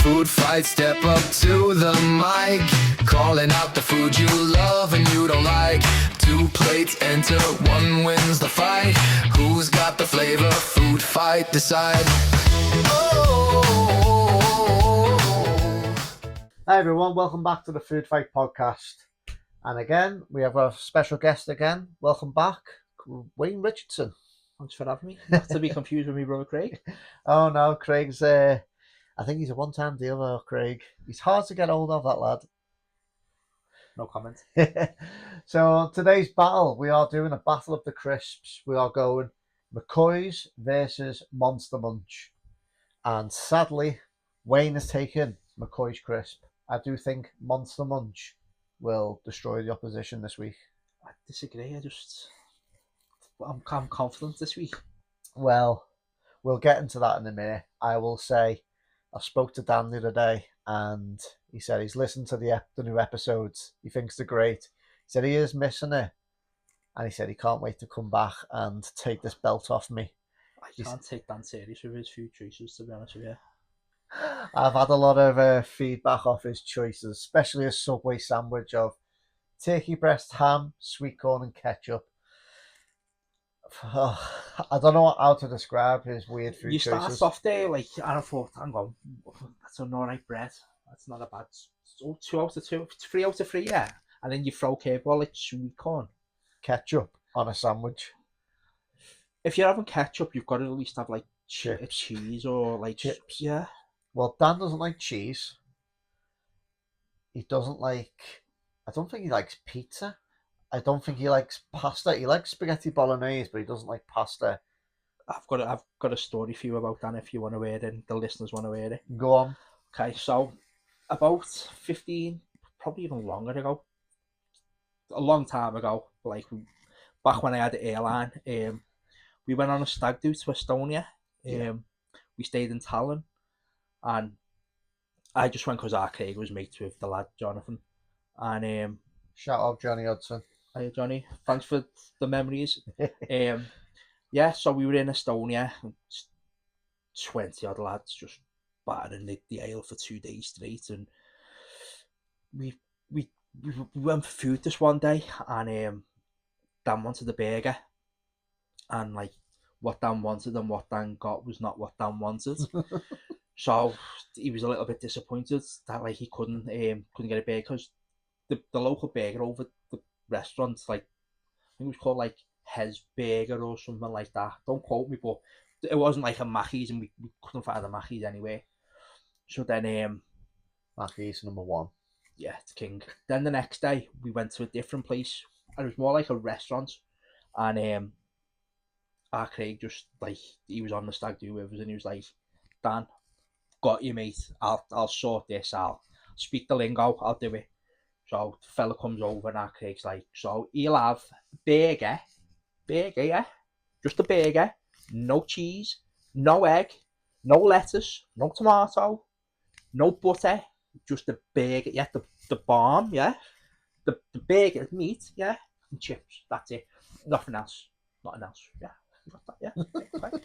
food fight, step up to the mic, calling out the food you love and you don't like. 2 plates enter, 1 wins the fight. Who's got the flavor? Food fight, decide. Hi everyone, welcome back to the Food Fight podcast. And again, we have a special guest again. Welcome back, Wayne Richardson. Thanks for having me. Not to be confused with my brother Craig. Oh no, Craig's I think he's a one-time dealer, Craig. He's hard to get hold of, that lad. No comment. So today's battle, we are doing a battle of the crisps. We are going McCoys versus Monster Munch. And sadly, Wayne has taken McCoy's crisp. I do think Monster Munch will destroy the opposition this week. I disagree. I'm confident this week. Well, we'll get into that in a minute. I will say, I spoke to Dan the other day and he said he's listened to the new episodes. He thinks they're great. He said he is missing it. And he said he can't wait to come back and take this belt off me. I can't take Dan serious with his food choices, to be honest with you. I've had a lot of feedback off his choices, especially a Subway sandwich of turkey breast, ham, sweet corn and ketchup. I don't know how to describe his weird food choices. You start off there, and I thought, hang on, that's an alright bread. That's not a bad. 2 out of 2, 3 out of 3, yeah. And then you throw curveball like sweet corn. Ketchup on a sandwich. If you're having ketchup, you've got to at least have like Chips. cheese or like Chips. Yeah. Well, Dan doesn't like cheese. He doesn't like. I don't think he likes pizza. I don't think he likes pasta. He likes spaghetti bolognese, but he doesn't like pasta. I've got a story for you about that if you want to hear it and the listeners want to hear it. Go on. Okay, so about 15, probably even longer ago, a long time ago, like back when I had the airline, we went on a stag do to Estonia. We stayed in Tallinn, and I just went because Craig was mates with the lad Jonathan, and Shout out Johnny Hudson. Hi Johnny, thanks for the memories. Yeah, so we were in Estonia, 20 odd lads just battering the ale for 2 days straight, and we went for food this one day, and Dan wanted a burger, and like what Dan wanted and what Dan got was not what Dan wanted. So he was a little bit disappointed that like he couldn't get a burger, because the local burger over the restaurant, like I think it was called like Hez Burger or something like that. Don't quote me, but it wasn't like a Mackey's, and we couldn't find a Mackey's anyway. So then Mackey's number 1. Yeah, it's king. Then the next day we went to a different place, and it was more like a restaurant, and our Craig just like, he was on the stag do with us, and he was like, Dan, got you mate, I'll sort this, I'll speak the lingo, I'll do it. So the fella comes over, and our Craig's like, so he'll have burger, yeah, just a burger, no cheese, no egg, no lettuce, no tomato, no butter, just a burger, yeah, the bomb, yeah, the burger, meat, yeah, and chips, that's it, nothing else, yeah, you got that, yeah, okay.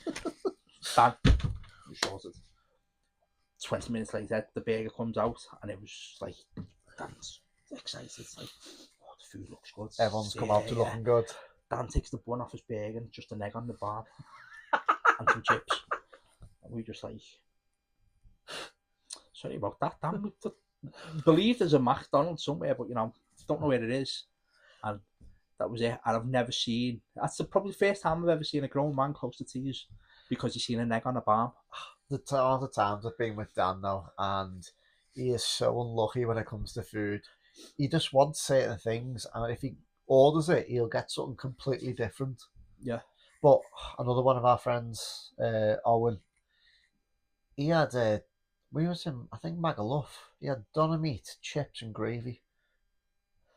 Dan, we sorted. 20 minutes later, the burger comes out, and it was like, Dan's excited, it's like, oh, the food looks good. Everyone's come out to looking good. Dan takes the bun off his burger and just an egg on the bar and some chips. And we just like, sorry about that, Dan. Believe there's a McDonald's somewhere, but don't know where it is. And that was it. And I've never seen, that's probably the first time I've ever seen a grown man close to tears because he's seen an egg on a bar. All the times I've been with Dan though, and he is so unlucky when it comes to food. He just wants certain things, and if he orders it, he'll get something completely different. Yeah. But another one of our friends, Owen, he had we was in, I think, Magaluf. He had doner meat, chips and gravy.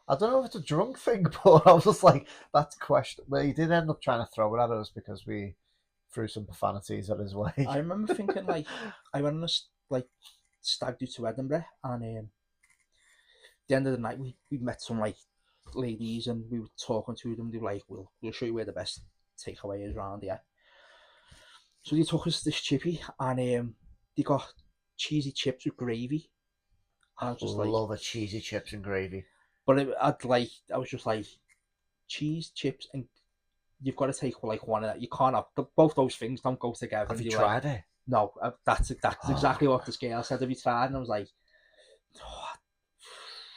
I don't know if it's a drunk thing, but I was just like, that's question. Well, he did end up trying to throw it at us because we threw some profanities at his way. I remember thinking, like, I went on a stag do to Edinburgh, and at the end of the night we met some like ladies, and we were talking to them. They were like, we'll show you where the best takeaway is around here. So they took us to this chippy, and they got cheesy chips with gravy. And I was just like, Love a cheesy chips and gravy. but I was just like, cheese, chips, and you've got to take like one of that. You can't have both those things. Don't go together. Have and you you're like, tried it? no, that's exactly what this girl said. Have you tried? And I was like, oh,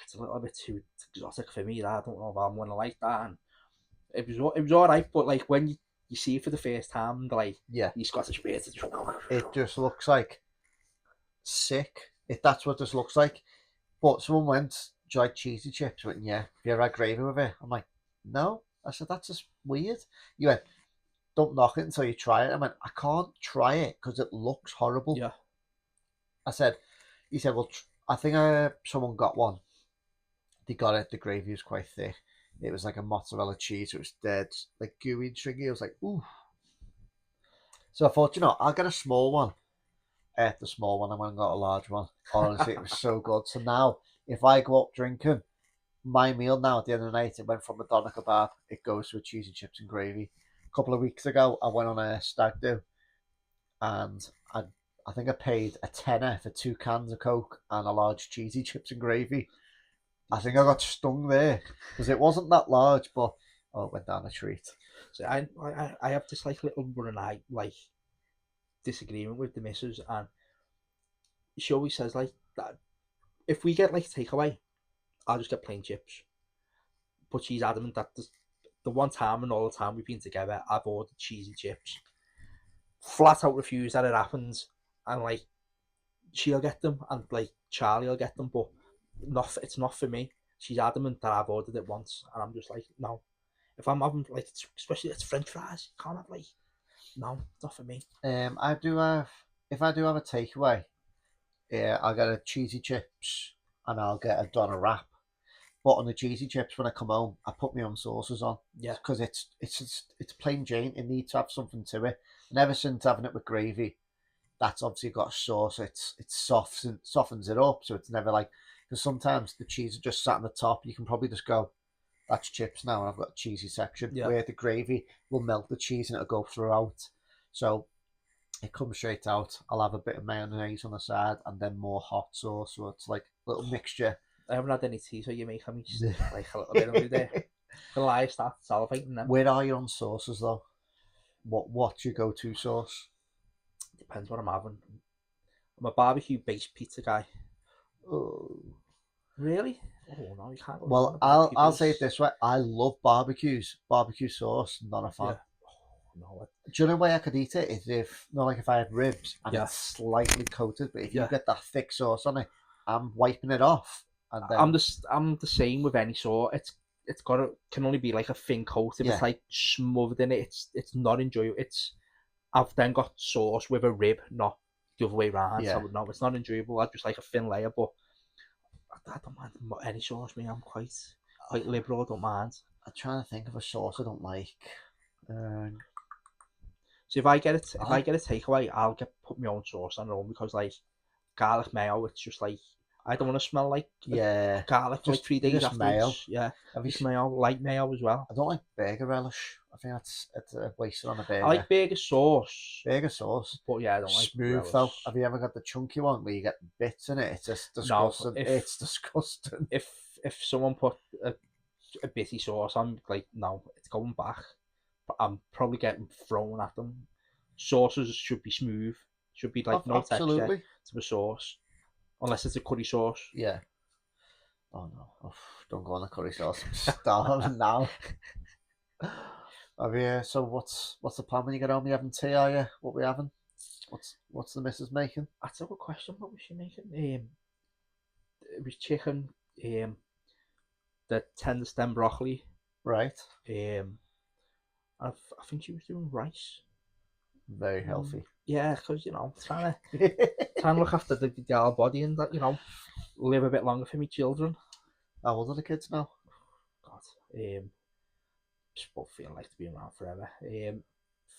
it's a little bit too exotic for me. That I don't know if I'm gonna like that. And it was all right, but like when you see it for the first time, like Yeah. these Scottish beers, It just looks like sick. That's what this looks like. But someone went, "Do you like cheesy chips?" I went, "Yeah." "Have you ever had gravy with it?" I'm like, "No." I said, "That's just weird." You went, "Don't knock it until you try it." I went, "I can't try it because it looks horrible." yeah. He said, "Well, I think someone got one. They got it. The gravy was quite thick. It was like a mozzarella cheese. It was dead, like gooey and stringy." I was like, "Ooh." So I thought, I'll get a small one. I ate the small one. I went and got a large one. Honestly, it was so good. So now, if I go out drinking, my meal now at the end of the night, it went from a doner kebab. It goes to a cheesy chips and gravy. A couple of weeks ago, I went on a stag do, and I think I paid a tenner for 2 cans of Coke and a large cheesy chips and gravy. I think I got stung there because it wasn't that large, but it went down a treat. So I have this like little running like disagreement with the missus, and she always says like that if we get like takeaway, I'll just get plain chips. But she's adamant that the one time and all the time we've been together, I've ordered cheesy chips. Flat out refuse that it happens, and like she'll get them, and like Charlie will get them, but it's not for me. She's adamant that I've ordered it once, and I'm just like, no. If I'm having like, especially it's French fries, you can't have like, no, it's not for me. I do have if I do have a takeaway, yeah, I'll get a cheesy chips and I'll get a doner wrap. But on the cheesy chips, when I come home, I put my own sauces on. Yeah, because it's plain Jane. It needs to have something to it. And ever since having it with gravy, that's obviously got a sauce. It softens it up, so it's never like because sometimes the cheese is just sat on the top. You can probably just go, "That's chips now," and I've got a cheesy section. yeah. Where the gravy will melt the cheese and it'll go throughout. So it comes straight out. I'll have a bit of mayonnaise on the side and then more hot sauce. So it's like a little mixture. I haven't had any tea, so you make me like a little bit of it there. The live start salivating now. Where are you on sauces though? What's your go-to sauce? Depends what I'm having. I'm a barbecue-based pizza guy. Oh. Really? Oh no, you can't go wrong Well, with I'll say it barbecue-based. this way: I love barbecues. Barbecue sauce, not a fan. Yeah. Oh, no, Do you know way I could eat it? Is if not like if I had ribs and Yeah. it's slightly coated, but if you Yeah. get that thick sauce on it, I'm wiping it off. And then I'm the same with any sauce. It's can only be like a thin coat. If Yeah. it's like smothered in it, it's not enjoyable. I've then got sauce with a rib, not the other way around. Yeah. So no, it's not enjoyable. I just like a thin layer, but I don't mind any sauce. Me, I'm quite liberal. I don't mind. I'm trying to think of a sauce I don't like. So if I get it, if I I get a takeaway, I'll put my own sauce on it all because like garlic mayo, it's just like I don't want to smell like Yeah, garlic for like just 3 days just mayo. afterwards. Yeah, Have you just mayo, light mayo as well. I don't like burger relish. I think it's a waste on a burger. I like burger sauce, burger sauce. but yeah, I don't like Smooth relish. though. Have you ever got the chunky one where you get bits in it? It's just disgusting. It's disgusting. If someone put a bitty sauce on, like no, it's going back. But I'm probably getting thrown at them. Sauces should be smooth. Should be like no Absolutely. texture to the sauce, unless it's a curry sauce. Yeah. Oh no! Oh, don't go on the curry sauce. I'm starving now. Have you? So what's the plan when you get home? You having tea? Are you? What we having? What's the missus making? That's a good question. What was she making? It was chicken. The tender stem broccoli. Right. I think she was doing rice. Very healthy. Yeah, because trying to look after the girl body and that live a bit longer for me children. How old are the kids now? God, just both feel like to be around forever.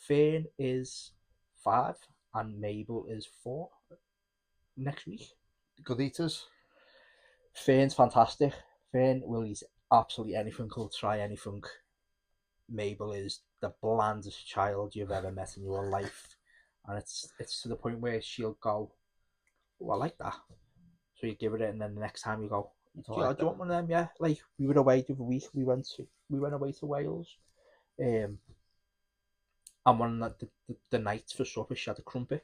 Fern is 5 and Mabel is 4 next week. Good eaters. Fern's fantastic. Fern will eat absolutely anything, will try anything. Mabel is the blandest child you've ever met in your life, and it's to the point where she'll go oh, I like that. So you give it, and then the next time you go, I do don't you, like do you that. want one of them? Yeah, like we were away the other week. We went away to Wales. And one of the nights for supper, she had a crumpet.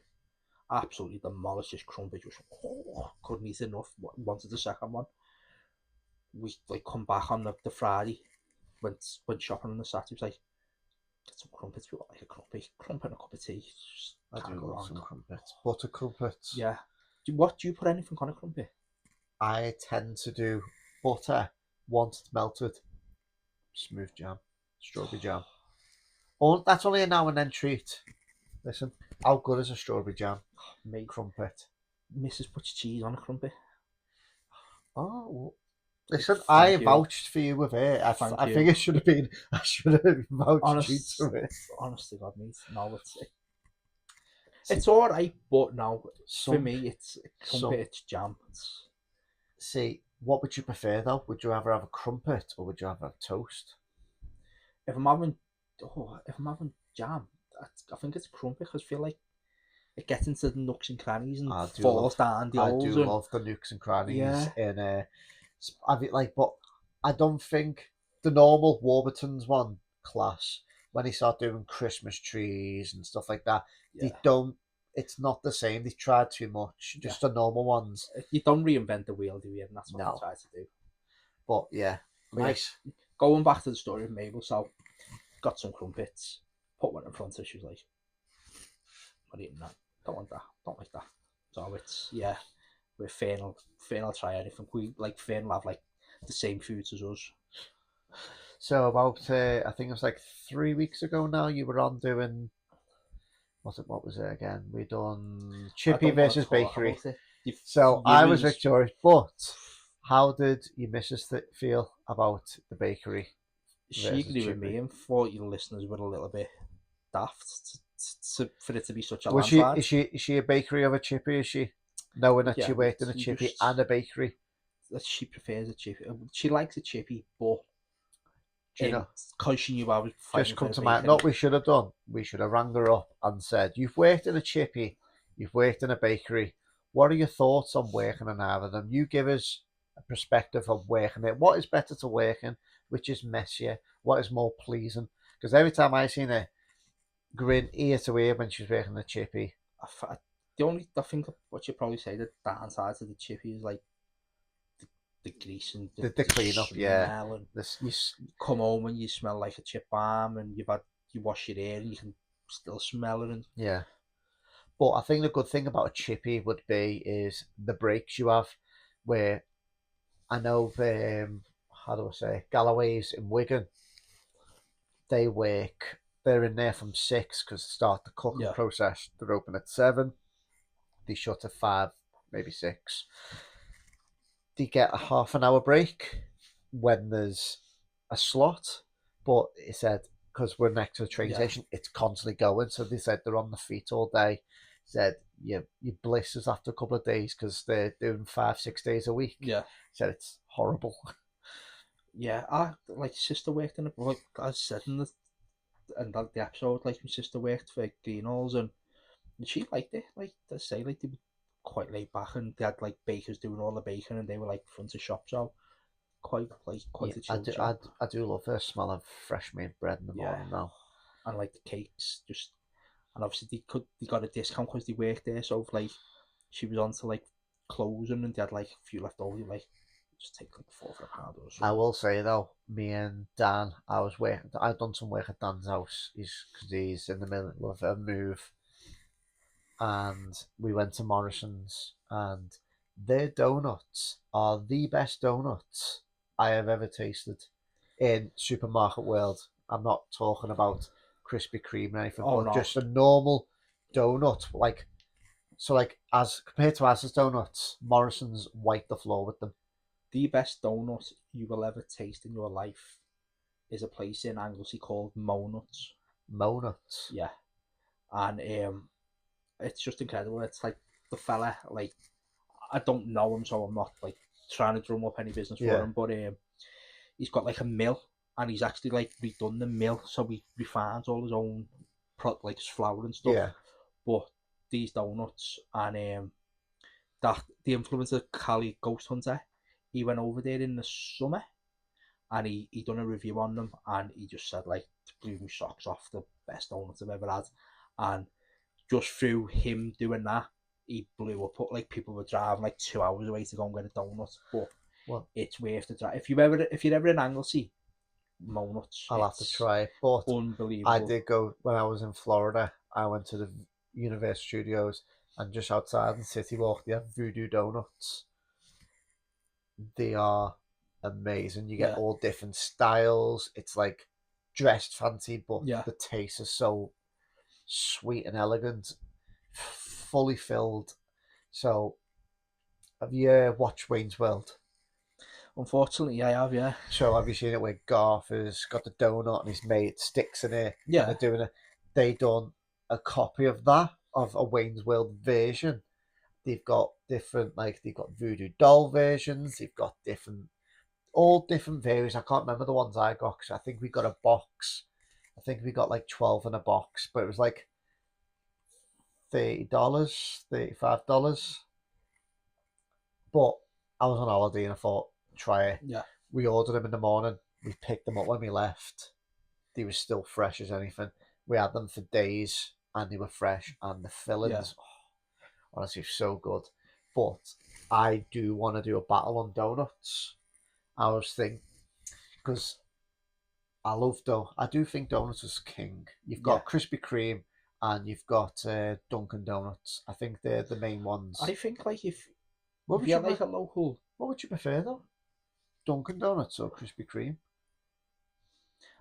Absolutely demolished this crumpet. Just couldn't eat enough. Wanted the second one. We like come back on the Friday. Went shopping on the Saturday. Was like, get some crumpets. We got like a crumpet and a cup of tea. Just I can't do go love wrong. some crumpets. Butter crumpets. Yeah. What do you put anything on a crumpet? I tend to do butter once it's melted, smooth jam, strawberry jam. Oh, that's only a now and then treat. Listen, how good is a strawberry jam Mate, crumpet? Mrs. puts cheese on a crumpet. Oh, listen, I Thank you. vouched for you with it. Thank I you. think it should have been. I should have vouched you Honest, to it. honestly, God, mate. No, it's all right, but no, for Some, me, it's some. crumpet. It's jam. See, what would you prefer though? Would you rather have a crumpet or would you rather have toast? If I'm having, if I'm having jam, I think it's crumpet because I feel like it gets into the nooks and crannies and falls down the I holes. do And love the nooks and crannies yeah, in I mean, like, but I don't think the normal Warburton's one class when they start doing Christmas trees and stuff like that. yeah, They don't. It's not the same. They tried too much. yeah. Just the normal ones. You don't reinvent the wheel, do you? And that's what No. they try to do. But yeah, But yeah, nice. going back to the story of Mabel, so got some crumpets, put one in front of her. She was like, "Not eating that. Don't want that. Don't like that." So it's yeah, we're Fern will try anything. We like Fern will have like the same foods as us. So about I think it was like 3 weeks ago now. You were on doing what was it again? We done I Chippy don't want to versus talk Bakery. about it. So You I was lose. victorious, but how did your missus feel about the bakery She versus agreed with me Chippy? and thought your listeners were a little bit daft for it to be such a Was she landslide. is she a bakery of a Chippy? Is she knowing that she Yeah, worked in a you Chippy just and a bakery? that she prefers a chippy. She likes a chippy, but Do you know? because she knew I was Just fighting for come the to mind. bakery. What we should have done, we should have rang her up and said, "You've worked in a Chippy, you've worked in a bakery. What are your thoughts on working in either of them? You give us a perspective of working it. What is better to work in? Which is messier? What is more pleasing?" Because every time I seen her grin ear to ear when she was working the Chippy, I think what you probably say the downside to the chippy is like the grease and the clean up, yeah. smell, and This, you come home and you smell like a chip balm, and you wash your hair and you can still smell it. And yeah. But I think the good thing about a Chippy would be is the breaks you have, where I know how do I say Galloway's in Wigan, they work. They're in there from 6 because they start the cooking yeah, process. They're open at 7. They shut at 5, maybe 6. They get a half an hour break when there's a slot, but it said because we're next to the train yeah, station, it's constantly going. So they said they're on the feet all day. Said your blisters after a couple of days because they're doing 5-6 days a week. yeah. Said it's horrible. Yeah, I like sister worked in it. Like I said in the episode, like my sister worked for Greenhalls, and she liked it. Like they say, like they were quite laid back, and they had like bakers doing all the baking, and they were like front of shop, so quite Yeah, a chill job. I do love the smell of fresh made bread in the Yeah, morning now. and like the cakes, just and obviously they got a discount because they worked there, so if, like she was on to like closing, and they had like a few left over, like just take like four for a pound or I something. will say though, me and Dan, I've done some work at Dan's house. He's in the middle of a move, and we went to Morrison's, and their donuts are the best donuts I have ever tasted in supermarket world. I'm not talking about Krispy Kreme or anything, Oh but no, just a normal donut. Like as compared to Asda's donuts, Morrison's wipe the floor with them. the best donut you will ever taste in your life is a place in Anglesey called Monuts. Monuts. Yeah, and it's just incredible. It's like the fella, like I don't know him, so I'm not like trying to drum up any business for Yeah. him. But he's got like a mill, and he's actually like redone the mill, so he refines all his own like his flour and stuff. Yeah. But these donuts, and that the influencer Cali Ghost Hunter, he went over there in the summer and he done a review on them, and he just said like, blew my socks off, the best donuts I've ever had. And just through him doing that, he blew up. Like, people were driving like 2 hours away to go and get a donut, but Well, it's worth the drive. If you're ever in Anglesey, Monuts, I'll have to try it. But unbelievable. I did go when I was in Florida. I went to the Universal Studios, and just outside in City Walk, they have Voodoo Donuts. They are amazing. You get Yeah. all different styles. It's like dressed fancy, but Yeah. the taste is so sweet and elegant, fully filled. So, have you watched Wayne's World? Unfortunately, I have, yeah. So, have you seen it where Garth has got the donut and his mate sticks in it? Yeah. And they're doing it. They done a copy of that, of a Wayne's World version. They've got different, like, they've got Voodoo Doll versions. They've got all different variants. I can't remember the ones I got because I think we got a box. I think we got like 12 in a box, but it was like $30, $35. But I was on holiday and I thought, try it. Yeah. We ordered them in the morning. We picked them up when we left. They were still fresh as anything. We had them for days and they were fresh, and the fillings, honestly, so good. But I do want to do a battle on donuts. I was thinking, because I do think donuts is king. You've got Krispy Kreme and you've got Dunkin' Donuts. I think they're the main ones. I think like if What would you're you like a local, What would you prefer though? Dunkin' Donuts or Krispy Kreme?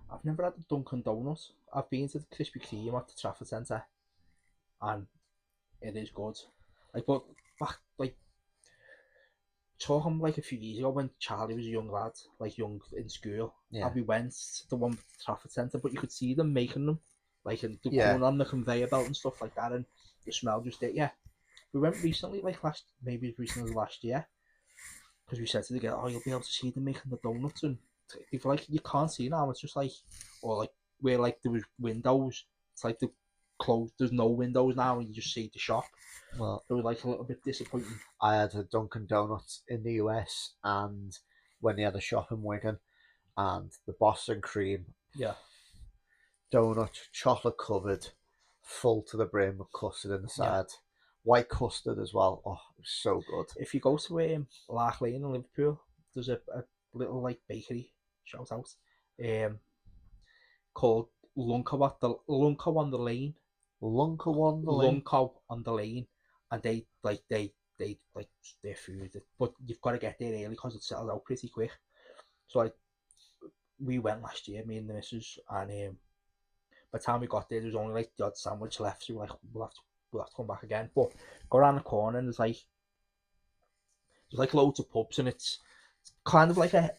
I've never had a Dunkin' Donuts. I've been to the Krispy Kreme at the Trafford Centre, and it is good. Like, but back like talking like a few years ago when Charlie was a young lad, like young in school, and we went to the one at the Trafford Centre, but you could see them making them, like, and going on the conveyor belt and stuff like that, and the smell just did. Yeah, we went recently, like maybe as recent as last year, because we said to the girl, "Oh, you'll be able to see them making the donuts," and if like you can't see now, it's just like, or like where like there was windows, it's like the closed. There's no windows now, and you just see the shop. Well, it was like a little bit disappointing. I had a Dunkin' Donuts in the US, and when they had a shop in Wigan, and the Boston cream, donut, chocolate covered, full to the brim with custard in the side, white custard as well. Oh, it was so good. If you go to Lark Lane in Liverpool, there's a little like bakery, shout out, called Lunko on the Lane. Lunko on the Lane, and they like their food, but you've got to get there early because it sells out pretty quick. So like, we went last year, me and the missus, and by the time we got there, there was only like the odd sandwich left. So we're like, we'll have to come back again. But go around the corner and there's like loads of pubs, and it's kind of like an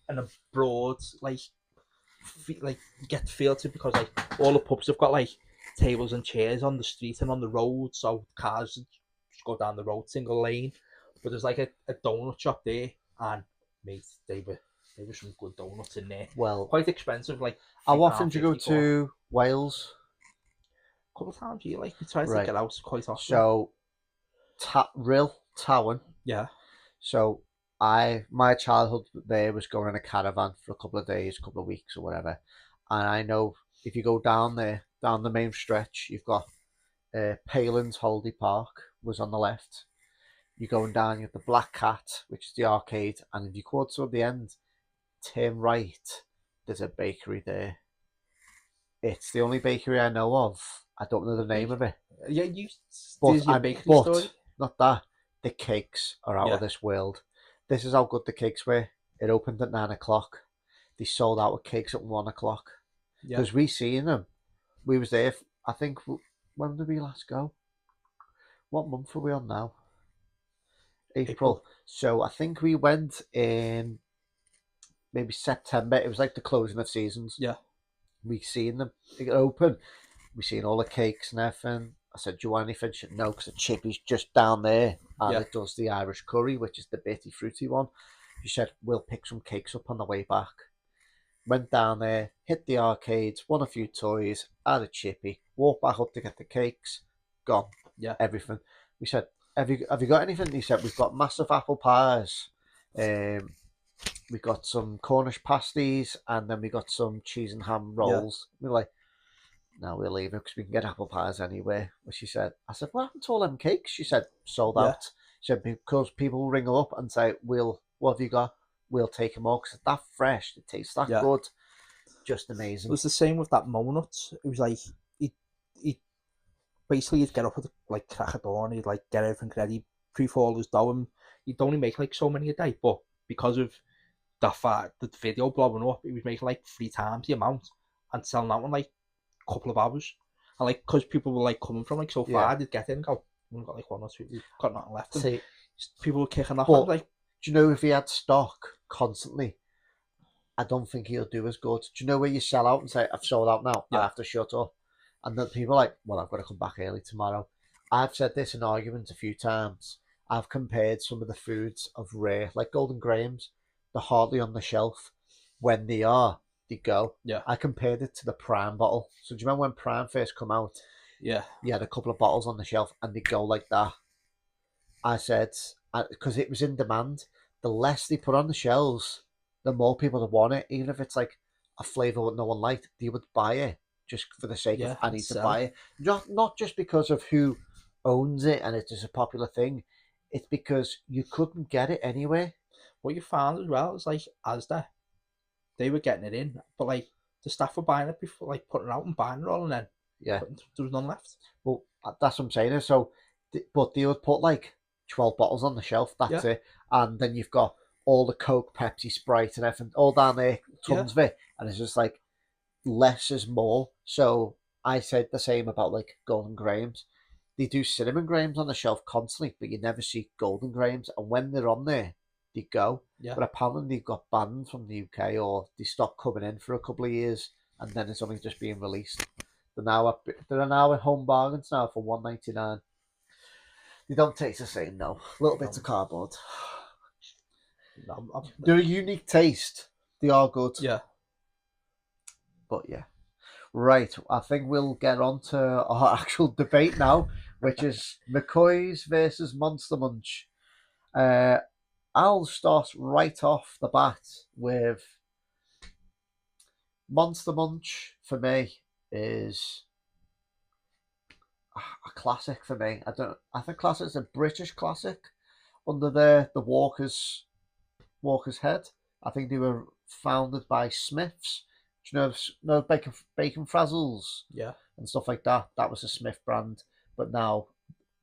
abroad like you get the feel to it, because like all the pubs have got like tables and chairs on the street and on the road, so cars just go down the road single lane. But there's like a donut shop there, and mate, they were some good donuts in there. Well, quite expensive. Like, how often do you go to Wales? A couple of times a year. Like, we try to get out quite often. So, real Town. Yeah. So my childhood there was going in a caravan for a couple of days, a couple of weeks or whatever. And I know if you go down there, down the main stretch, you've got Palin's Holiday Park was on the left. You're going down, you have the Black Cat, which is the arcade. And if you go toward the end, turn right, there's a bakery there. It's the only bakery I know of. I don't know the name of it. Yeah, bakery story. Not that. The cakes are out of this world. This is how good the cakes were. It opened at 9 o'clock. They sold out with cakes at 1 o'clock. Because we seen them. We was there, I think, when did we last go? What month are we on now? April. So I think we went in maybe September. It was like the closing of seasons. Yeah. We seen them. They get open. We seen all the cakes and everything. I said, do you want anything? She said, no, because the chippy's just down there. And it does the Irish curry, which is the bitty, fruity one. She said, we'll pick some cakes up on the way back. Went down there, hit the arcades, won a few toys, had a chippy, walked back up to get the cakes, gone. Yeah. Everything. We said, have you got anything? He said we've got massive apple pies. We got some Cornish pasties, and then we got some cheese and ham Yeah. rolls. We're like, no, we'll leave it because we can get apple pies anyway. But she said, I said, what happened to all them cakes? She said, sold Yeah. out. She said, because people ring her up and say, what have you got? We'll take them all because it's that fresh. It tastes that Yeah. good. Just It amazing. was the same with that Monuts. It was like he basically he'd get up at like crack of dawn, he'd like get everything ready, pre-fall his dough, and he'd only make like so many a day. But because of that fact, the video blowing up, he was making like 3 times the amount and selling out in like a couple of hours. And like, because people were like coming from like so far, they'd get in and go, we've got like 1 or 2, we've got nothing left. And See, people were kicking off. but Like, do you know if he had stock constantly, I don't think he'll do as good. Do you know where you sell out and say, I've sold out now, I Yeah. have to shut up? And then people are like, well, I've got to come back early tomorrow. I've said this in arguments a few times. I've compared some of the foods of rare, like Golden Grahams, they're hardly on the shelf. When they are, they go. Yeah. I compared it to the Prime bottle. So do you remember when Prime first come out? Yeah. You had a couple of bottles on the shelf and they go like that. I said, because it was in demand, the less they put on the shelves, the more people that want it. Even if it's like a flavour that no one liked, they would buy it just for the sake of, I need to buy it. Not just because of who owns it and it's just a popular thing. It's because you couldn't get it anyway. What you found as well is like Asda, they were getting it in, but like the staff were buying it before, like putting it out and buying it all, and then Yeah. there was none left. Well, that's what I'm saying. So, but they would put like 12 bottles on the shelf, that's it. And then you've got all the Coke, Pepsi, Sprite, and everything all down there, tons of it. And it's just like less is more. So I said the same about like Golden Grahams. They do cinnamon grahams on the shelf constantly, but you never see Golden Grahams. And when they're on there, they go. Yeah. But apparently they got banned from the UK or they stopped coming in for a couple of years, and then it's only just being released. They're now at home bargains now for $1.99. They don't taste the same, no. Little bits of cardboard. They're a unique taste. They are good. Yeah. But yeah. Right, I think we'll get on to our actual debate now, which is McCoys versus Monster Munch. I'll start right off the bat with Monster Munch. For me, is a classic. For me, I think classic is a British classic under the Walker's Head. I think they were founded by Smiths. Do you know bacon frazzles? Yeah. And stuff like that. That was a Smith brand, but now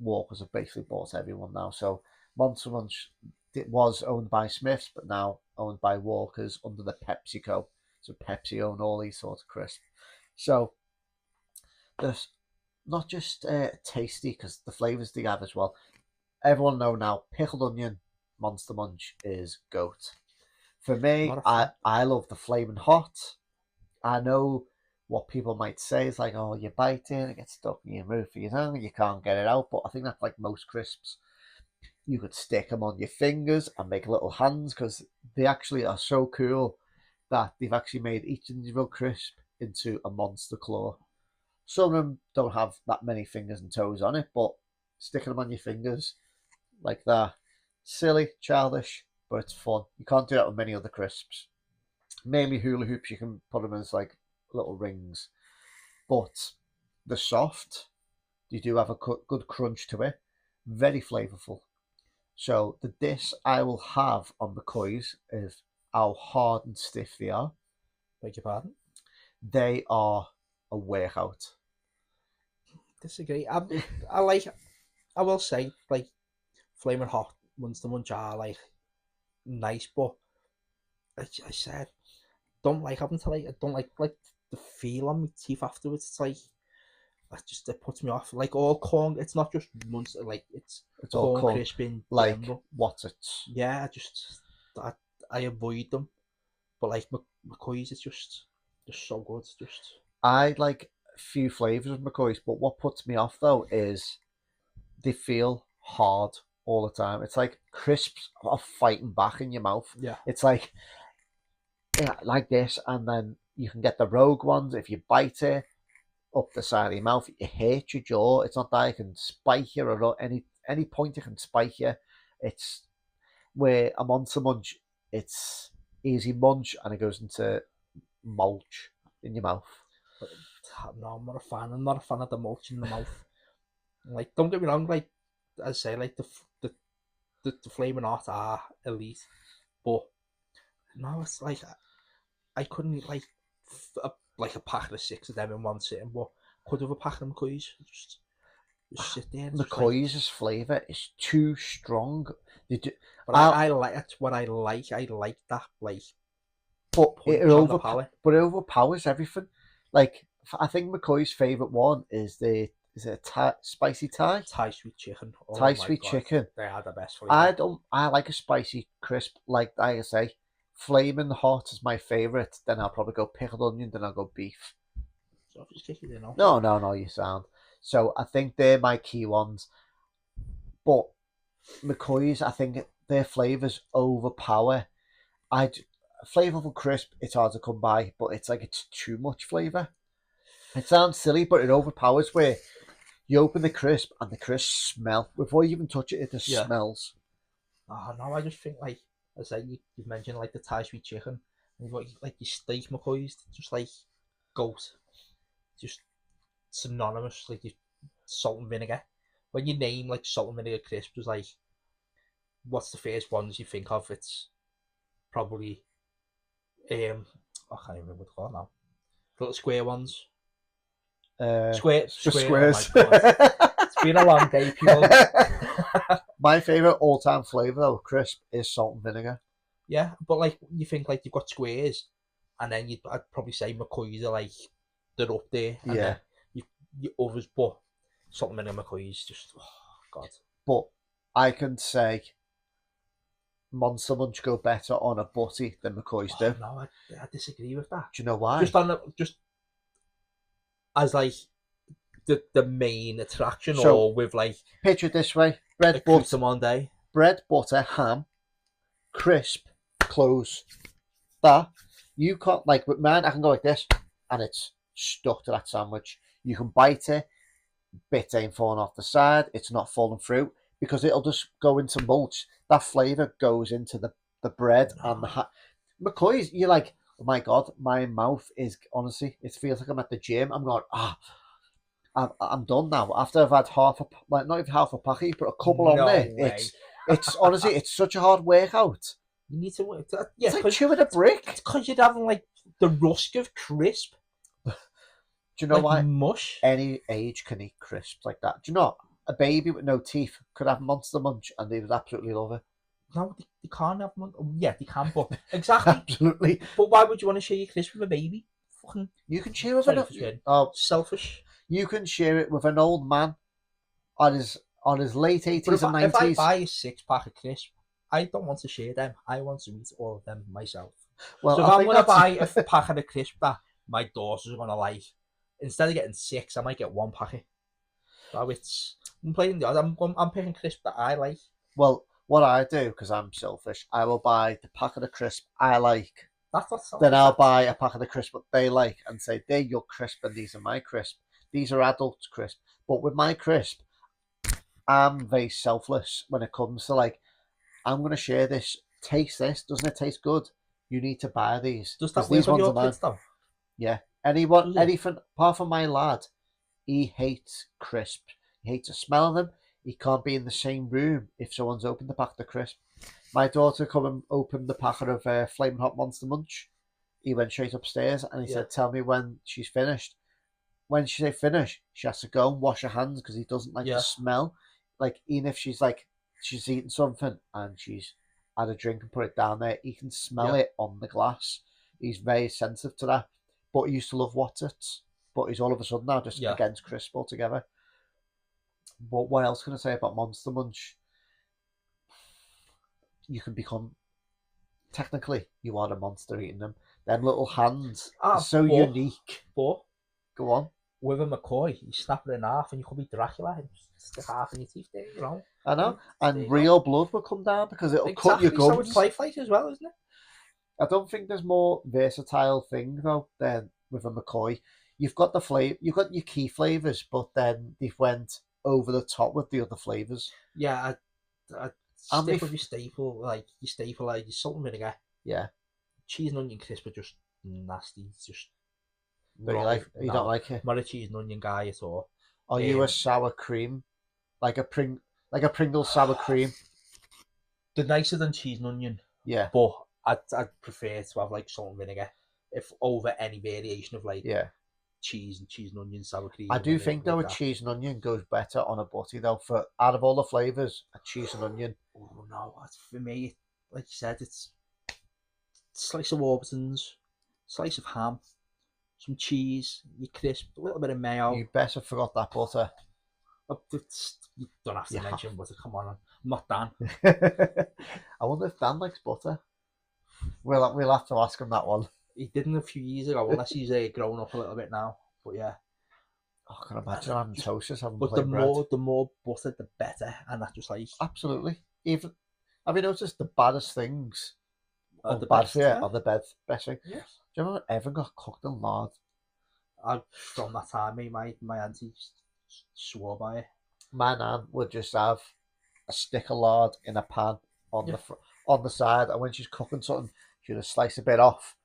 Walkers have basically bought everyone now. So Monster Munch, it was owned by Smiths, but now owned by Walkers under the PepsiCo. So Pepsi own all these sorts of crisps. So there's not just tasty because the flavors they have as well. Everyone know now pickled onion Monster Munch is goat. For me, I love the flaming hot. I know what people might say is like, oh, you bite it gets stuck in your mouth for your tongue, you can't get it out. But I think that's like most crisps. You could stick them on your fingers and make little hands because they actually are so cool that they've actually made each individual crisp into a monster claw. Some of them don't have that many fingers and toes on it, but sticking them on your fingers like that, silly, childish, but it's fun. You can't do that with many other crisps. Maybe hula hoops, you can put them as like little rings, but they're soft. You do have a good crunch to it, very flavourful. So the dish I will have on McCoys is how hard and stiff they are. Beg your pardon? They are a workout. Disagree. I will say, like, flaming hot Monster Munch are like nice, but I said don't like having to I don't like the feel on my teeth afterwards. It's like it puts me off. Like all corn, it's not just Munster. Like it's all corn crisp in like general. what's it? Yeah, I avoid them. But like McCoys, it's just so good. I like a few flavours of McCoys, but what puts me off though is they feel hard all the time. It's like crisps are fighting back in your mouth. Yeah. It's like like this, and then you can get the rogue ones if you bite it up the side of your mouth. It hurts your jaw. It's not that it can spike you or any point it can spike you. It's where a Monster Munch, it's easy munch and it goes into mulch in your mouth. But no, I'm not a fan. I'm not a fan of the mulch in the mouth. Like, don't get me wrong. Like, as I say, like the flaming hot are elite, but no, it's like I couldn't eat like a packet of 6 of them in one sitting, but could have a packet of McCoys. Just sit there. McCoys' flavour is too strong. But I like, that's what I like. I like that, like, but punch it on the palate. but it overpowers everything. Like, I think McCoy's favourite one is spicy Thai? Thai sweet chicken. Oh Thai my sweet God. chicken. They are the best flavour. I like a spicy crisp, like I say. Flaming hot is my favourite. Then I'll probably go pickled onion, then I'll go beef. So just kick it in. No, you sound. So I think they're my key ones. But McCoy's, I think their flavours overpower. Flavourful crisp, it's hard to come by, but it's like it's too much flavour. It sounds silly, but it overpowers where you open the crisp and the crisp smell. Before you even touch it, it just smells. Oh no, I just think, like I say, you've mentioned like the Thai sweet chicken, and you've got like your steak McCoys, just like goat, just synonymous, like your salt and vinegar. When you name like salt and vinegar crisps, it's like, what's the first ones you think of? It's probably I can't even remember what they're called now. The little square ones. Squares. Squares. Oh my God. It's been a long day, people. My favourite all-time flavour though, crisp, is salt and vinegar. Yeah, but like you think like you've got squares, and then I'd probably say McCoys are like they're up there. And then you others, but salt and vinegar McCoys just God. But I can say Monster Munch go better on a butty than McCoys do. No, I disagree with that. Do you know why? Just as like the main attraction, or with like, picture it this way: bread, butter, ham, crisp, close. That you can't, like with mine. I can go like this, and it's stuck to that sandwich. You can bite it, bit ain't falling off the side. It's not falling through because it'll just go into mulch. That flavour goes into the bread and the McCoy's. You're like, oh my God, my mouth is honestly. It feels like I'm at the gym. I'm going, I'm done now. After I've had not even half a packet, but a couple on there. Way. It's honestly, it's such a hard workout. You need to work. It's like chewing a brick. It's because you're having like the rusk of crisp. Do you know like why? Mush. Any age can eat crisps like that. Do you know? A baby with no teeth could have Monster Munch and they would absolutely love it. No, they can't have one. Yeah, they can, but exactly. Absolutely. But why would you want to share your crisp with a baby? Fucking. You can share with selfish. You can share it with an old man on his late 80s and 90s. If I buy a 6-pack of crisp, I don't want to share them. I want to eat all of them myself. Well, so if I'm going to buy a packet of crisp that my daughters are going to like, instead of getting 6, I might get 1 packet. So I'm picking crisp that I like. Well, what I do, because I'm selfish, I will buy the packet of crisp I like. That's not selfish. Then I'll buy a packet of crisp that they like and say, they're your crisp and these are my crisp. These are adults' crisp. But with my crisp, I'm very selfless when it comes to like, I'm going to share this. Taste this. Doesn't it taste good? You need to buy these. Does that work on your kids though? Yeah. Anything, apart from my lad, he hates crisp. He hates the smell of them. He can't be in the same room if someone's opened the packet of crisp. My daughter come and opened the packet of Flaming Hot Monster Munch. He went straight upstairs and he said, tell me when she's finished. When she say finish, she has to go and wash her hands because he doesn't like the smell. Like, even if she's eating something and she's had a drink and put it down there, he can smell it on the glass. He's very sensitive to that. But he used to love Wotsits. But he's all of a sudden now just against crisp altogether. But what else can I say about Monster Munch? You can become... Technically, you are a monster eating them. Them little hands are so unique. But... Go on. With a McCoy, you snap it in half and you could be Dracula and stick half in your teeth there, you know. I know. And real blood will come down because it'll cut your gums. So it's lifelike as well, isn't it? I don't think there's more versatile thing though than with a McCoy. You've got the flavor, you've got your key flavors, but then they've went over the top with the other flavors. Yeah, I'd And stick if with your staple, like your salt and vinegar. yeah, Cheese and onion crisp are just nasty. It's just don't you wrong. like? You don't No, like it? I'm not a cheese and onion guy at all. Are you a Um, sour cream, like like a Pringles sour cream? they're nicer than cheese and onion, Yeah, but I'd prefer to have like salt and vinegar if over any variation of like yeah. cheese and onion sour I cream do and anything think though like a that. cheese and onion goes better on a butty though. For out of all the flavors, a cheese and onion. Oh no, for me, like you said, it's slice of Warburton's, slice of ham, some cheese, your crisp, a little bit of mayo. You better forgot that butter. You don't have to Yeah. mention butter. Come on, I'm not Dan. I wonder if Dan likes butter. We'll have to ask him that one. He didn't a few years ago, unless he's grown up a little bit now. But yeah, Oh, I can imagine having toasters, having but the plain bread. more butter, the better, and that's just like Absolutely. Even have you noticed the baddest things the bad best. for you Yeah, are the best thing? yeah. Do you remember Evan got cooked in lard? From that time, my auntie swore by it. My nan would just have a stick of lard in a pan on Yeah. on the side, and when she's cooking something, she'd just slice a bit off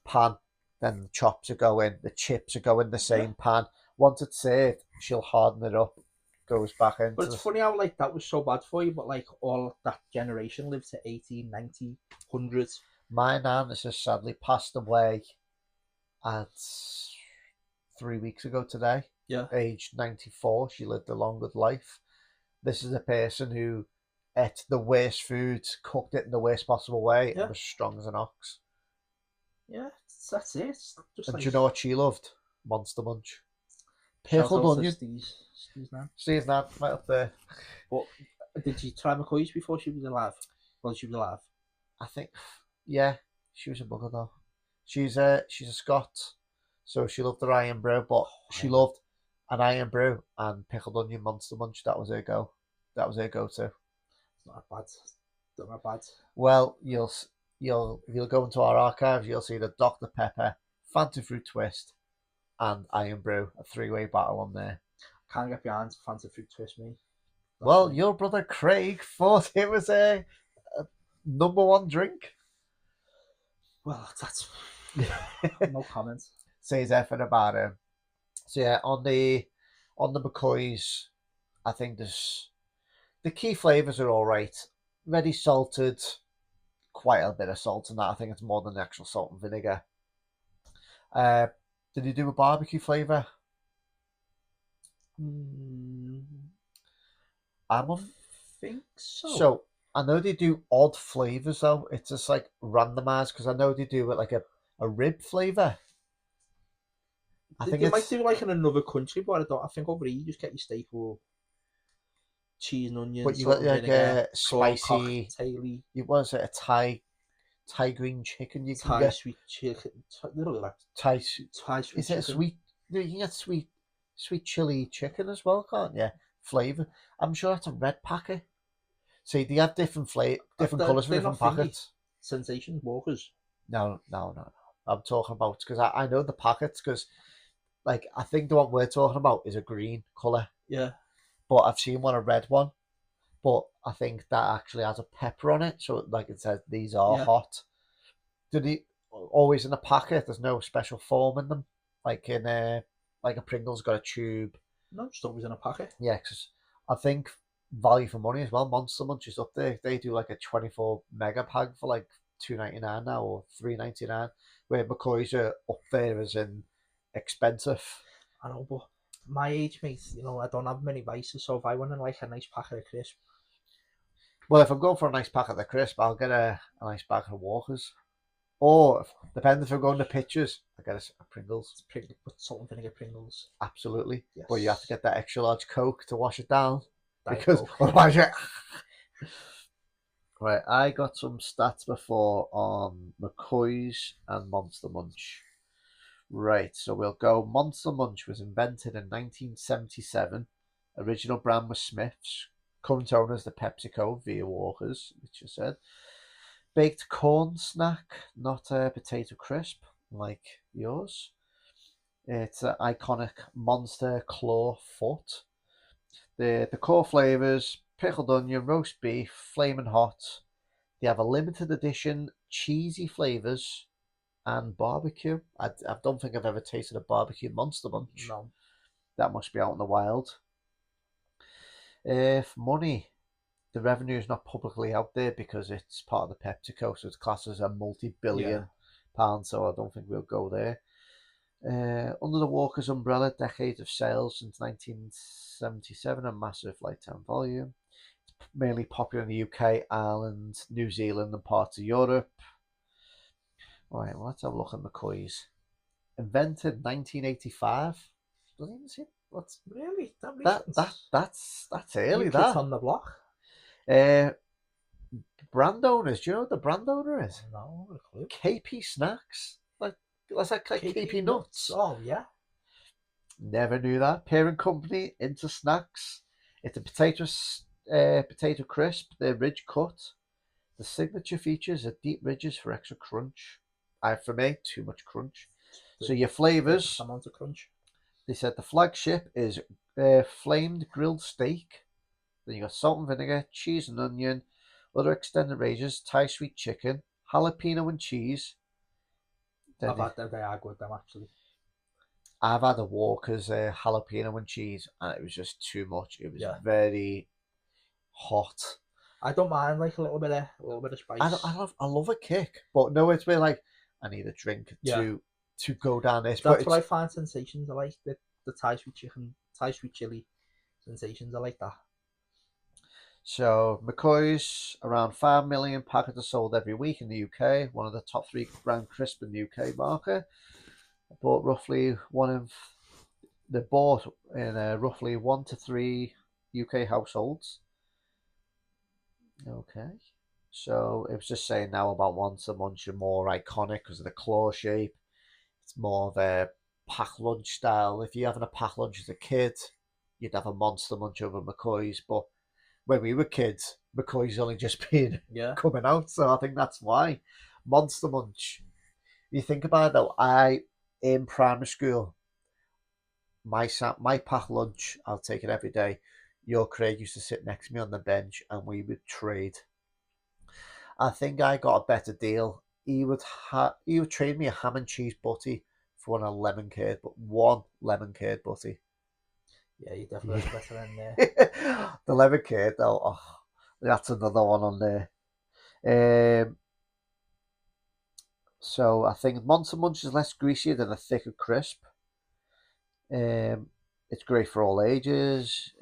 pan. Then the chops would go in, the chips would go in the same pan. Once it's served, she'll harden it up, goes back into But it's funny how like that was so bad for you, but like all that generation lived to 18, 90, 100. My nan has just sadly passed away at 3 weeks ago today. Yeah. Aged 94. She lived a long good life. This is a person who ate the worst foods, cooked it in the worst possible way, Yeah. and was strong as an ox. Yeah, that's it. It's just And like, do you know what she loved? Monster Munch. shout Pickled out to onion. Steve's now. Steve's nan, right up there. But did you try McCoys before she was alive? Well, she was alive. I think, yeah, she was a bugger though. She's a Scot, so she loved her iron brew, but she loved an iron brew and pickled onion Monster Munch. That was her go. That was her go-to. Not bad. Not bad. Well, if you'll go into our archives, you'll see the Dr Pepper, Fanta Fruit Twist, and Iron Brew, a three-way battle on there. Can't get behind Fanta Fruit Twist, me. Well, your brother Craig thought it was a number one drink. Well, that's no comments. Says effing about it. So yeah, on the McCoys, I think the key flavors are all right. Ready salted, quite a bit of salt in that. I think it's more than the actual salt and vinegar. Did you do a barbecue flavor? I don't think so. So I know they do odd flavors though. It's just like randomized because I know they do it like a rib flavor. I think they might do like in another country, but I don't. I think over here you just get your staple cheese and onions. But you got like a spicy. Cocktaily. You was it a Thai green chicken? You can Thai get sweet chicken. Thai. Thai sweet Is chicken. it a sweet? You can get sweet chili chicken as well, can't you? Flavor. I'm sure it's a red packet. See, they have different different colours for different packets. Sensations Walkers. No. I'm talking about because I know the packets because like I think the one we're talking about is a green colour. Yeah. But I've seen a red one. But I think that actually has a pepper on it, so like it says these are hot. Do they always in a packet? There's no special form in them, like in a Pringles got a tube. No, just always in a packet. Yeah, because I think value for money as well. Monster Munch is up there. They do like a 24 mega pack for like $2.99 now or $3.99, where McCoys are up there as in expensive. I know, but my age mates, I don't have many vices, so if I want like a nice packet of crisp. Well, if I'm going for a nice packet of crisp, I'll get a nice packet of Walkers. Or, depending if I'm going to Pictures, I get a Pringles. Put salt and vinegar Pringles. Absolutely. Yes. But you have to get that extra large Coke to wash it down. Diet because Coke. otherwise Right, I got some stats before on McCoys and Monster Munch. Right, so we'll go. Monster Munch was invented in 1977. Original brand was Smith's. Current owner is the PepsiCo via Walkers, which you said. Baked corn snack, not a potato crisp like yours. It's an iconic monster claw foot. The core flavours, pickled onion, roast beef, flaming hot. They have a limited edition cheesy flavours and barbecue. I don't think I've ever tasted a barbecue Monster Munch. No. That must be out in the wild. For money, the revenue is not publicly out there because it's part of the PepsiCo, so it's classed as a multi-billion pound, so I don't think we'll go there. Under the Walker's umbrella, decades of sales since 1977, a massive lifetime volume. It's mainly popular in the UK, Ireland, New Zealand, and parts of Europe. All right, well, let's have a look at McCoys. Invented 1985. Doesn't even see what's Really? that's early. New That kids on the block? Brand owners. Do you know what the brand owner is? No, not a clue. KP Snacks. That's like KP Nuts. Oh, yeah. Never knew that. Parent company into snacks. It's a potato crisp. They're ridge cut. The signature features are deep ridges for extra crunch. For me, too much crunch. So your flavours. Amount of crunch. They said the flagship is flamed grilled steak. Then you got salt and vinegar, cheese and onion. Other extended ranges: Thai sweet chicken, jalapeno and cheese. Then I've had them. They are good, them, actually. I've had a Walker's jalapeno and cheese, and it was just too much. It was very hot. I don't mind like a little bit of spice. I love a kick, but no, it's where like I need a drink to go down this. That's what I find sensations. I like the Thai sweet chicken, Thai sweet chili sensations. I like that. So McCoys, around 5 million packets are sold every week in the UK. One of the top 3 brand crisp in the UK market. They're bought in roughly 1 to 3 UK households. Okay, so it was just saying now about Monster Munch are more iconic because of the claw shape. It's more of a pack lunch style. If you're having a pack lunch as a kid, you'd have a Monster Munch over McCoy's. But when we were kids, McCoy's only just been coming out, so I think that's why. Monster Munch. You think about it though, in primary school, my pack lunch, I'll take it every day. Your Craig used to sit next to me on the bench and we would trade. I think I got a better deal. He would trade me a ham and cheese butty for one lemon curd, but one lemon curd butty. Yeah, you definitely have better in there. The lemon curd though, that's another one on there. So I think Monster Munch is less greasy than a thicker crisp. It's great for all ages.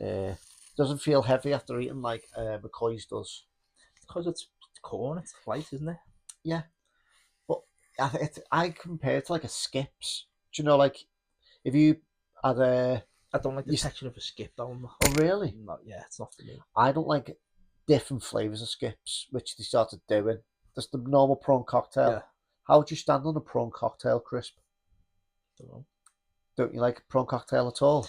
Doesn't feel heavy after eating like McCoy's does. Because it's corn, it's light, isn't it? Yeah, but I compare it to like a Skips. Do you know, like if you had a... I don't like the texture of a Skip though. Oh really? No, yeah, it's not for me. I don't like different flavours of Skips, which they started doing. There's the normal prawn cocktail. Yeah. How would you stand on a prawn cocktail crisp? Don't know. Don't you like prawn cocktail at all?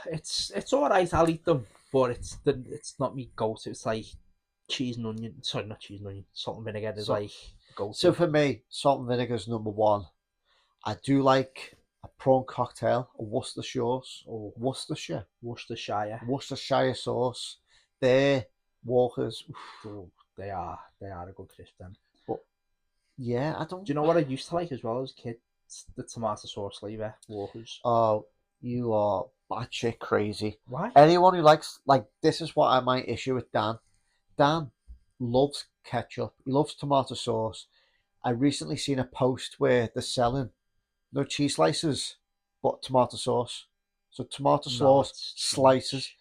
It's all right. I'll eat them, but it's not me go-to. It's like cheese and onion. Sorry, not cheese and onion. Salt and vinegar is like go-to. So for me, salt and vinegar is number one. I do like a prawn cocktail, a Worcestershire sauce. They're Walkers. Oh, they are a good crisp then. But yeah, I don't. Do you know what I used to like as well as a kid? The tomato sauce flavour, Walkers. Oh, you are batshit crazy. Why? Anyone who likes, like, this is what my issue with Dan. Dan loves ketchup. He loves tomato sauce. I recently seen a post where they're selling no cheese slices, but tomato sauce. So tomato sauce slices.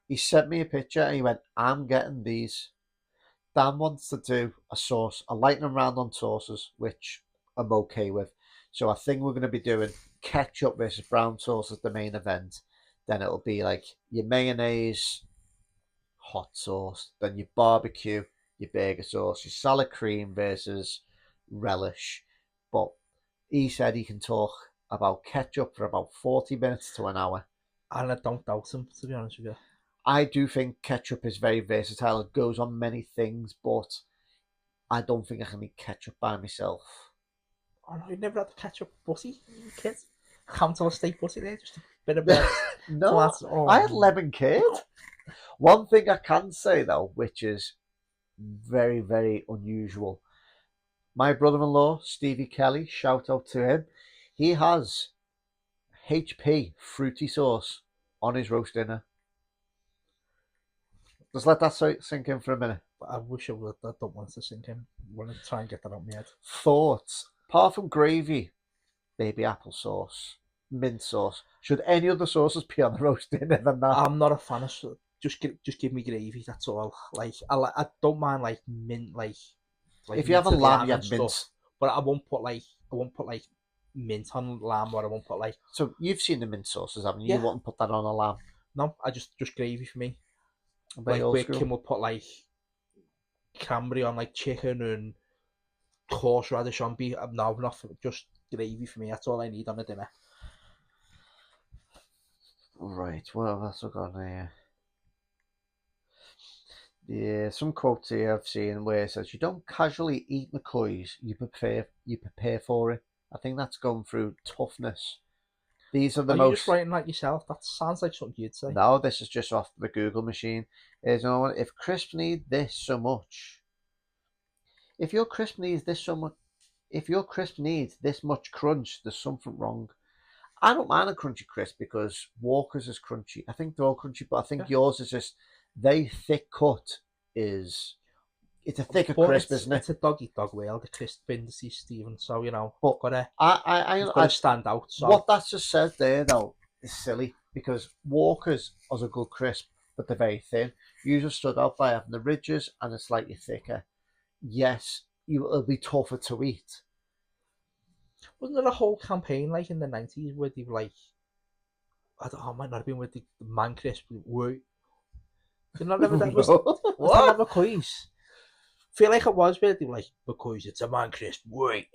He sent me a picture and he went, I'm getting these. Dan wants to do a sauce, a lightning round on sauces, which I'm okay with. So I think we're going to be doing ketchup versus brown sauce as the main event. Then it'll be like your mayonnaise, hot sauce, then your barbecue, your burger sauce, your salad cream versus relish. But he said he can talk about ketchup for about 40 minutes to an hour. And I don't doubt him, to be honest with you. I do think ketchup is very versatile. It goes on many things, but I don't think I can eat ketchup by myself. Oh no, you never had the ketchup butty, kids? Come to a steak butty there, just a bit of bread. No, I had lemon curd. One thing I can say though, which is very, very unusual. My brother-in-law, Stevie Kelly, shout out to him. He has HP fruity sauce on his roast dinner. Just let that sink in for a minute. But I wish I would. I don't want it to sink in. I want to try and get that out of my head. Thoughts, apart from gravy, baby apple sauce, mint sauce. Should any other sauces be on the roast dinner than that? I'm not a fan of just give me gravy. That's all. Like I don't mind like mint like if you have a minted lamb, you and have mint. stuff, but I won't put like mint on lamb, or I won't put like. So you've seen the mint sauces, haven't you? Yeah. You wouldn't put that on a lamb. No, I just gravy for me. Very Like old where school. Kim will put like cranberry on like chicken and horseradish on beef. No, not for, just gravy for me. That's all I need on a dinner. Right, what else have I got here? Yeah, some quotes here I've seen where it says you don't casually eat McCoys, you prepare for it. I think that's going through toughness. These are the Are most. you just writing that yourself? That sounds like something you'd say. No, this is just off the Google machine. Is if crisps need this so much, if your crisp needs this so much, if your crisp needs this much crunch, there's something wrong. I don't mind a crunchy crisp because Walker's is crunchy. I think they're all crunchy, but I think yours is just very thick cut. It's a thicker But crisp, isn't it? It's a dog eat dog world, the crisp industry, Stephen. So you know, But gotta I stand out. So what that's just said there though is silly because Walker's is a good crisp, but they're very thin. You just stood out by having the ridges and it's slightly thicker. Yes, it'll be tougher to eat. wasn't there a whole campaign like in the 90s where they were like, I don't know, it might not have been with the man crisp. Wait, you know, never that was that What? not McCoys? Feel like it was where they were like, McCoys, it's a man crisp. Wait,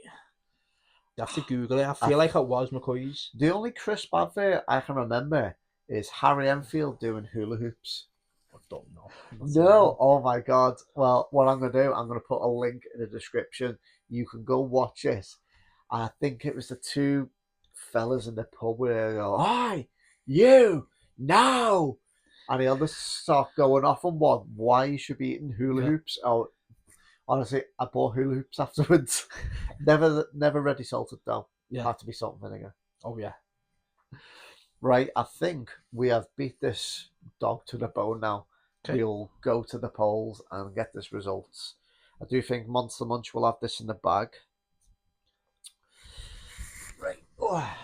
you have to Google it. I feel like it was McCoys. The only crisp advert I can remember is Harry Enfield doing hula hoops. I don't know. No, oh my god. Well, what I'm going to do, I'm going to put a link in the description. You can go watch it. I think it was the two fellas in the pub where they go, "Hi, you, now!" And he'll just start going off on why you should be eating hula hoops. Oh, honestly, I bought hula hoops afterwards. never ready salted though. Yeah. Had to be salt and vinegar. Oh yeah. Right, I think we have beat this dog to the bone now. Okay. We'll go to the polls and get this results. I do think Monster Munch will have this in the bag. Right. Oh.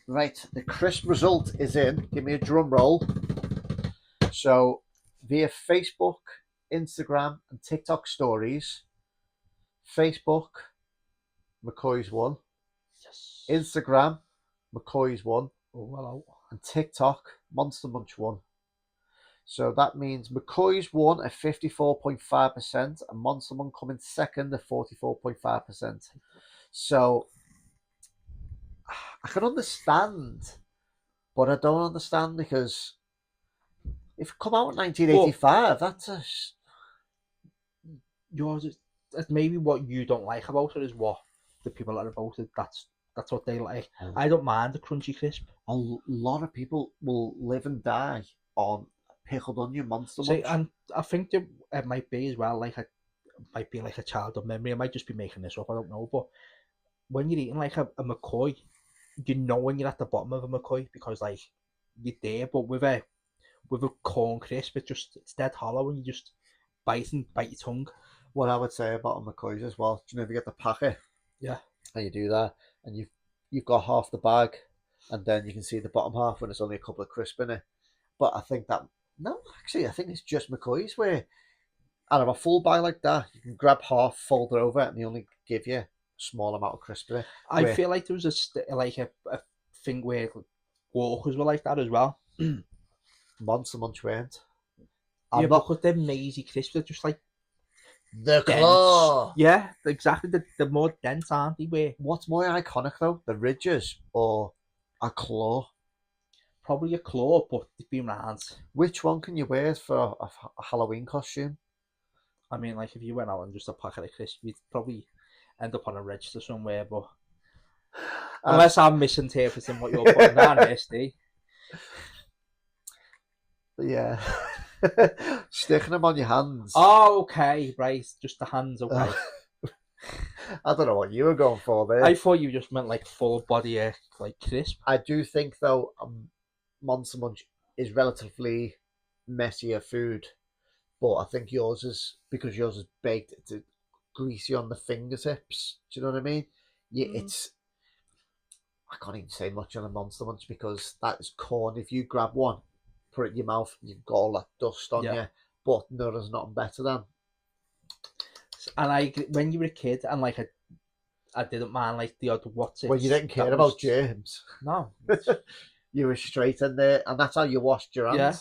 Right, the crisp result is in. Give me a drum roll. So, via Facebook, Instagram, and TikTok stories, Facebook, McCoys won. Yes. Instagram, McCoys won. Oh, hello. And TikTok, Monster Munch won. So that means McCoy's won at 54.5% and Monster Munch coming second at 44.5%. So I can understand, but I don't understand because if it come out in 1985, that's a... Yours is maybe what you don't like about it is what the people that are about it, that's what they like. I don't mind the crunchy crisp. A lot of people will live and die on pickled onion Monster Munch. And I think that it might be as well like might be like a childhood memory. I might just be making this up. I don't know. But when you're eating like a McCoy, you know when you're at the bottom of a McCoy because like you're there. But with a corn crisp, it's dead hollow and you just bite your tongue. What I would say about a McCoy's as well, do you know if you get the packet? Yeah. And you do that, and you've got half the bag, and then you can see the bottom half when there's only a couple of crisp in it. But I think I think it's just McCoy's where out of a full bag like that, you can grab half, fold it over, and they only give you a small amount of crisp in it. I feel like there was a thing where Walkers were like that as well. Monster Munch weren't. Because they're mazy crisp. They're just like the claw. Yeah, exactly. They're more dense, aren't they? Where what's more iconic though, the ridges or a claw? Probably a claw, but they've been around. Which one can you wear for a Halloween costume? I mean, like if you went out and just a packet of crisps, you'd probably end up on a register somewhere. But unless I'm misinterpreting what you're putting down here, Steve. Yeah. Sticking them on your hands. Oh, okay, right. Just the hands, okay. I don't know what you were going for there. I thought you just meant like full body, like crisp. I do think though, Monster Munch is relatively messier food, but I think yours is because yours is baked. It's greasy on the fingertips. Do you know what I mean? Yeah, it's. I can't even say much on a Monster Munch because that is corn. If you grab one, put it in your mouth, you've got all that dust on you. But no, there's nothing better than. And when you were a kid, and like I didn't mind like the odd what's it. Well, you didn't care about germs. No. You were straight in there, and that's how you washed your hands. Yeah.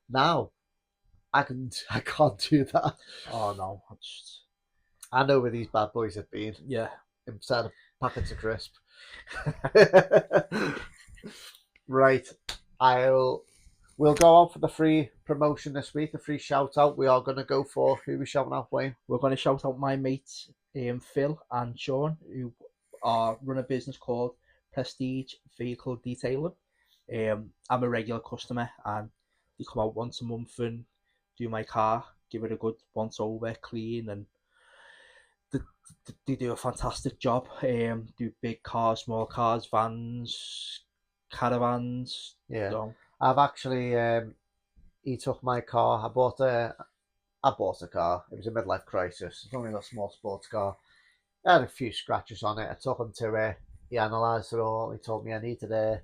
Now, I can't do that. Oh no. I know where these bad boys have been. Yeah. Inside of packets of crisp. Right. We'll go on for the free promotion this week, the free shout out. We are going to go for who we shouting out, Wayne. We're going to shout out my mates, Phil and Sean, who run a business called Prestige Vehicle Detailing. I'm a regular customer, and they come out once a month and do my car, give it a good once over, clean, and they do a fantastic job. Do big cars, small cars, vans, caravans. Yeah. So. I've actually he took my car. I bought a car. It was a midlife crisis. It's only a small sports car. It had a few scratches on it. I took him to it. He analysed it all. He told me I needed a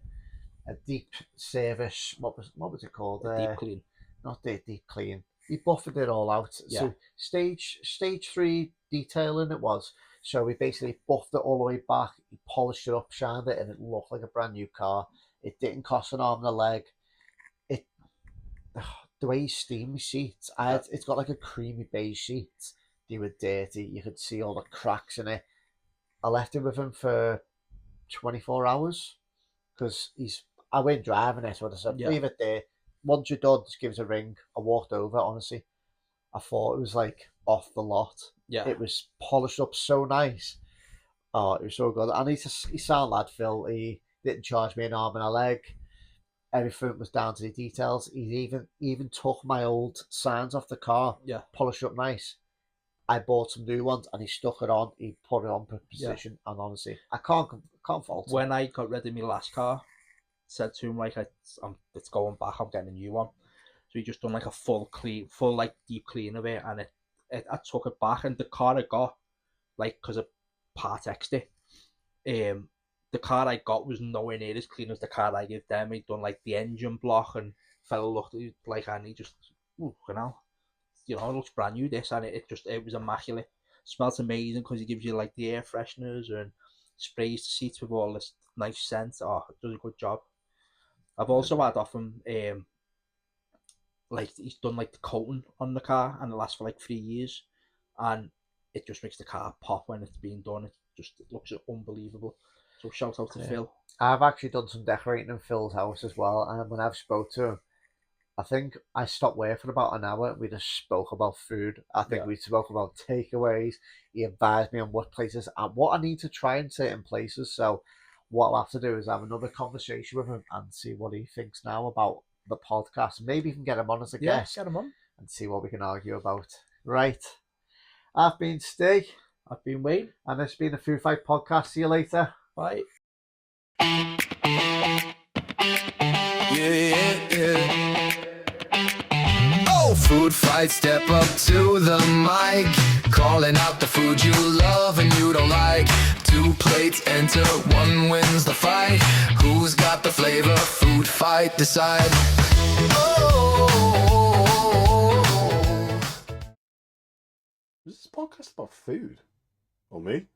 deep service. What was it called? Deep clean. Not deep clean. He buffed it all out. Yeah. So stage 3 detailing it was. So we basically buffed it all the way back. He polished it up, shined it, and it looked like a brand new car. It didn't cost an arm and a leg. The way he steamed the seats, it's got like a creamy beige sheet. They were dirty. You could see all the cracks in it. I left it with him for 24 hours because I went driving it, so I said, leave it there. Once you're done, just give us a ring. I walked over, honestly. I thought it was like off the lot. Yeah. It was polished up so nice. Oh, it was so good. And he's sound lad, Phil. He didn't charge me an arm and a leg. Everything was down to the details. He even took my old signs off the car, polished up nice. I bought some new ones and he stuck it on. He put it on position, and honestly, I can't fault him. When I got rid of my last car, said to him like, it's going back. I'm getting a new one. So he just done like a full like deep clean of it, and I took it back, and the car I got, like, because of Part X it, the car I got was nowhere near as clean as the car I gave them. He'd done like the engine block, and fella looked like, and he just, it looks brand new, this, and it was immaculate. Smells amazing because he gives you like the air fresheners and sprays the seats with all this nice scent. Oh, it does a good job. I've also had off him, like, he's done like the coating on the car, and it lasts for like 3 years, and it just makes the car pop when it's being done. It looks unbelievable. So shout out to Phil. I've actually done some decorating in Phil's house as well, and when I've spoke to him, I think I stopped work for about an hour. We just spoke about food. I think we spoke about takeaways. He advised me on what places and what I need to try in certain places. So what I'll have to do is have another conversation with him and see what he thinks now about the podcast. Maybe even get him on as a guest. Get him on. And see what we can argue about. Right. I've been Stig. I've been Wayne. And this has been the FoodFight podcast. See you later. Bye. Oh, food fight, step up to the mic, calling out the food you love and you don't like. 2 plates enter, 1 wins the fight. Who's got the flavor? Food fight, decide. Is this podcast about food? Or me?